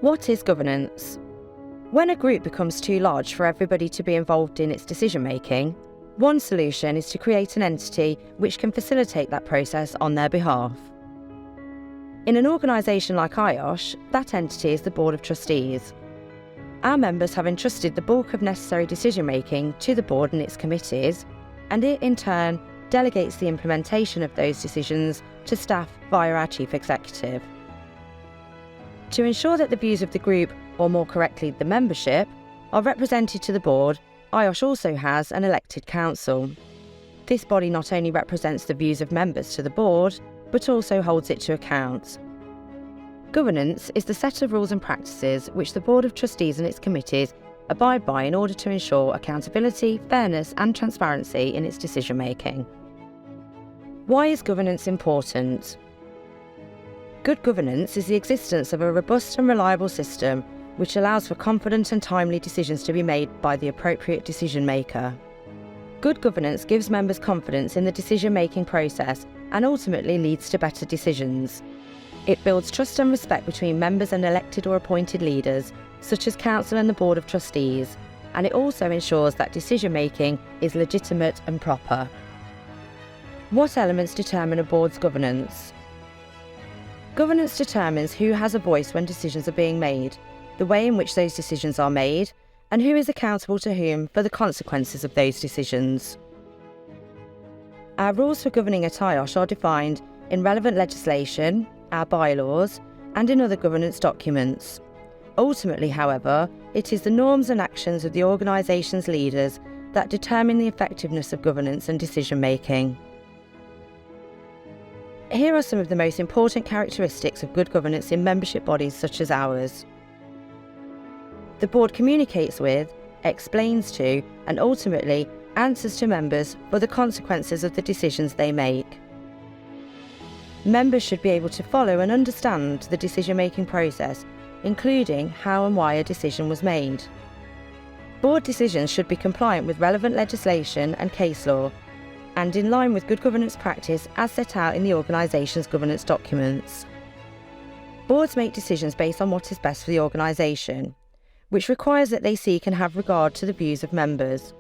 What is governance? When a group becomes too large for everybody to be involved in its decision-making, one solution is to create an entity which can facilitate that process on their behalf. In an organisation like IOSH, that entity is the Board of Trustees. Our members have entrusted the bulk of necessary decision-making to the board and its committees, and it in turn delegates the implementation of those decisions to staff via our Chief Executive. To ensure that the views of the group, or more correctly the membership, are represented to the board, IOSH also has an elected council. This body not only represents the views of members to the board, but also holds it to account. Governance is the set of rules and practices which the Board of Trustees and its committees abide by in order to ensure accountability, fairness and transparency in its decision-making. Why is governance important? Good governance is the existence of a robust and reliable system which allows for confident and timely decisions to be made by the appropriate decision maker. Good governance gives members confidence in the decision-making process and ultimately leads to better decisions. It builds trust and respect between members and elected or appointed leaders, such as Council and the Board of Trustees, and it also ensures that decision-making is legitimate and proper. What elements determine a board's governance? Governance determines who has a voice when decisions are being made, the way in which those decisions are made, and who is accountable to whom for the consequences of those decisions. Our rules for governing at IOSH are defined in relevant legislation, our bylaws, and in other governance documents. Ultimately, however, it is the norms and actions of the organisation's leaders that determine the effectiveness of governance and decision-making. Here are some of the most important characteristics of good governance in membership bodies such as ours. The board communicates with, explains to, and ultimately answers to members for the consequences of the decisions they make. Members should be able to follow and understand the decision-making process, including how and why a decision was made. Board decisions should be compliant with relevant legislation and case law, and in line with good governance practice as set out in the organisation's governance documents. Boards make decisions based on what is best for the organisation, which requires that they seek and have regard to the views of members.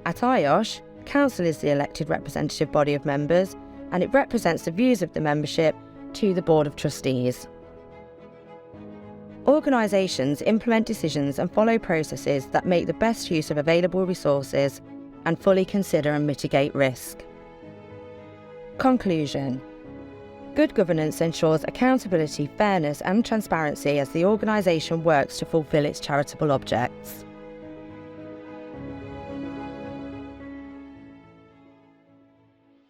At IOSH, Council is the elected representative body of members, and it represents the views of the membership to the Board of Trustees. Organisations implement decisions and follow processes that make the best use of available resources and fully consider and mitigate risk. Conclusion. Good governance ensures accountability, fairness and transparency as the organisation works to fulfil its charitable objects.